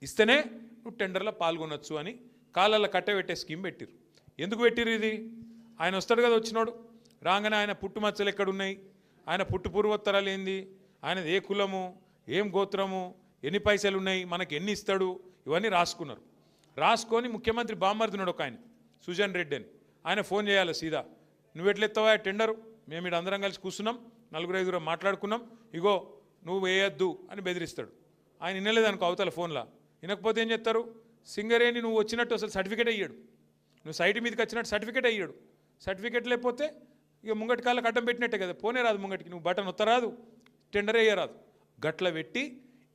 ఇస్తేనే నువ్వు టెండర్లో పాల్గొనొచ్చు అని కాళ్ళల్లో కట్టబెట్టే స్కీమ్ పెట్టిరు. ఎందుకు పెట్టిరు ఇది? ఆయన వస్తాడు కదా, వచ్చినోడు రాగానే ఆయన పుట్టుమచ్చలు ఎక్కడున్నాయి, ఆయన పుట్టు పూర్వోత్తరాలు ఏంది, ఆయన ఏ కులము, ఏం గోత్రము, ఎన్ని పైసలు ఉన్నాయి, మనకి ఎన్ని ఇస్తాడు, ఇవన్నీ రాసుకున్నారు. రాసుకొని ముఖ్యమంత్రి బామ్మర్దున్నాడు ఒక ఆయన సుజన్ రెడ్డి అని, ఆయన ఫోన్ చేయాలి సీదా, నువ్వు ఎట్లెత్తావా టెండరు, మేము ఇక్కడ అందరం కలిసి కూర్చున్నాం, 4-5 మాట్లాడుకున్నాం, ఇగో నువ్వు వేయద్దు అని బెదిరిస్తాడు. ఆయన వినలేదనుకో అవతల ఫోన్లో, వినకపోతే ఏం చెప్తారు, సింగరేణి నువ్వు వచ్చినట్టు అసలు సర్టిఫికేట్ అయ్యాడు, నువ్వు సైట్ మీదకి వచ్చినట్టు సర్టిఫికేట్ అయ్యాడు, సర్టిఫికేట్ లేకపోతే ఇక ముంగటి కాళ్ళకి అడ్డం పెట్టినట్టే కదా, పోనే రాదు ముంగటికి, నువ్వు బటన్ ఒత్తరాదు, టెండర్ వేయరాదు. గట్ల పెట్టి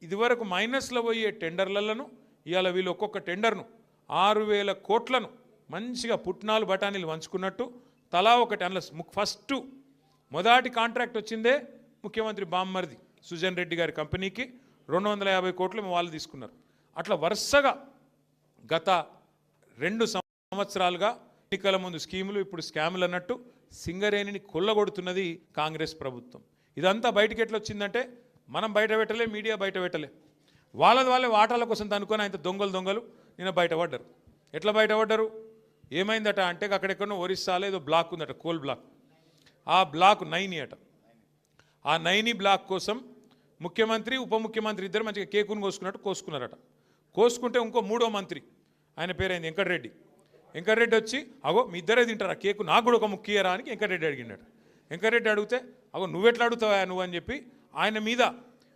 ఇదివరకు మైనస్లో పోయే టెండర్లను ఇవాళ వీళ్ళు ఒక్కొక్క టెండర్ను 6,000 కోట్లను మంచిగా పుట్నాలు బఠానీలు వంచుకున్నట్టు తలా ఒకటి అందులో ఫస్ట్ మొదటి కాంట్రాక్ట్ వచ్చిందే ముఖ్యమంత్రి బామ్మర్ది సుజన్ రెడ్డి గారి కంపెనీకి 250 కోట్లు వాళ్ళు తీసుకున్నారు. అట్లా వరుసగా గత 2 సంవత్సరాలుగా ఎన్నికల ముందు స్కీములు, ఇప్పుడు స్కాములు అన్నట్టు సింగరేణిని కొల్లగొడుతున్నది కాంగ్రెస్ ప్రభుత్వం. ఇదంతా బయటికి ఎట్లా వచ్చిందంటే మనం బయట పెట్టలే, మీడియా బయట పెట్టలే, వాళ్ళే వాటాల కోసం అనుకొని ఆయన దొంగలు నిన్న బయటపడ్డారు. ఎట్లా బయటపడ్డారు, ఏమైందట అంటే అక్కడెక్కడో ఒరిస్సాలో ఏదో బ్లాక్ ఉందట, కోల్ బ్లాక్, ఆ బ్లాక్ 9 అట. ఆ 9 బ్లాక్ కోసం ముఖ్యమంత్రి ఉప ముఖ్యమంత్రి ఇద్దరు మంచిగా కేకును కోసుకున్నారట. కోసుకుంటే ఇంకో 3వ మంత్రి ఆయన పేరైంది వెంకటరెడ్డి వచ్చి, అగో మీ ఇద్దరే తింటారా కేకు, నాకు కూడా ఒక ముఖ్యరా అని వెంకటరెడ్డి అడిగినాడు. వెంకటరెడ్డి అడిగితే, అగో నువ్వెట్లా అడుగుతావా నువ్వు అని చెప్పి ఆయన మీద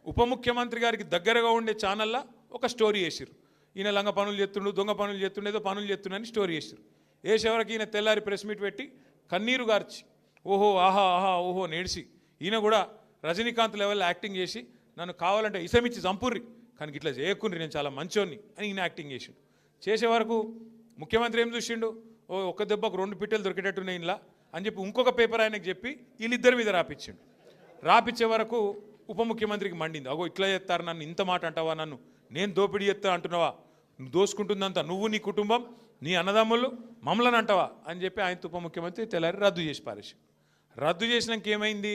ఉప ముఖ్యమంత్రి గారికి దగ్గరగా ఉండే ఛానల్లో ఒక స్టోరీ వేసిరు. ఈయన లంగ పనులు చేస్తుండు, దొంగ పనులు చేస్తుండే, ఏదో పనులు చేస్తుండని స్టోరీ వేసిరు. వేసేవరకు ఈయన తెల్లారి ప్రెస్ మీట్ పెట్టి కన్నీరు గార్చి ఓహో ఆహా ఓహో నేడిసి ఈయన కూడా రజనీకాంత్ లెవెల్లో యాక్టింగ్ చేసి నన్ను కావాలంటే ఇసమిచ్చి చంపుర్రి కానీ ఇట్లా చేయకుండ్రి, నేను చాలా మంచోన్ని అని ఈయన యాక్టింగ్ చేసిండు. చేసే వరకు ముఖ్యమంత్రి ఏం చూసిండు, ఒక్క దెబ్బకు 2 పిట్టలు దొరికేటట్టున్నాయి ఇలా అని చెప్పి ఇంకొక పేపర్ ఆయనకు చెప్పి వీళ్ళిద్దరి మీద రాపిచ్చిండు. రాపిచ్చే వరకు ఉప ముఖ్యమంత్రికి మండింది, అగో ఇట్లా చేస్తారు, నన్ను ఇంత మాట అంటావా, నన్ను నేను దోపిడీ చేస్తా అంటున్నావా, నువ్వు దోసుకుంటుందంతా నువ్వు, నీ కుటుంబం, నీ అన్నదమ్ములు, మమ్మల్ని అంటావా అని చెప్పి ఆయన ఉప ముఖ్యమంత్రి తెల్లారి రద్దు చేసి పారేసి. రద్దు చేసినాక ఏమైంది,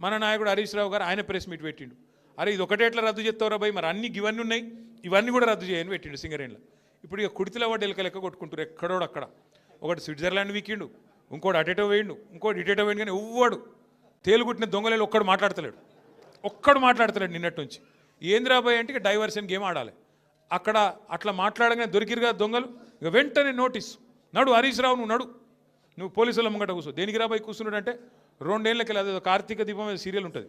మన నాయకుడు హరీష్ రావు గారు ఆయన ప్రెస్ మీట్ పెట్టిండు. అరే ఇది ఒకటే ఎట్లా రద్దు చేస్తావురా భయ్, మరి అన్ని ఇవన్నీ ఉన్నాయి, ఇవన్నీ కూడా రద్దు చేయని పెట్టిండు సింగరేణిలో. ఇప్పుడు ఇక కుడితిలో వాడు ఎలక కొట్టుకుంటారు ఎక్కడోడు అక్కడ. ఒకటి స్విట్జర్లాండ్ వీకిండు, ఇంకోటి అటేటో వేయండు, ఇంకోటి ఇటేటో వేయండు, కానీ ఎవ్వడు తేలుగుట్టిన దొంగలేలు ఒక్కడు మాట్లాడతలేడు నిన్నటి నుంచి. ఏంద్రాబాయ్ అంటే ఇక డైవర్షన్ గేమ్ ఆడాలి. అక్కడ అట్లా మాట్లాడగానే దొరికిరుగా దొంగలు, ఇక వెంటనే నోటీస్, నడు హరీష్ రావు నువ్వు పోలీసుల ముంగట కూర్చో. దేనికి రాబాయి కూర్చున్నాడు అంటే 2 ఏళ్ళకి అదేదో కార్తీక దీపం సీరియల్ ఉంటుంది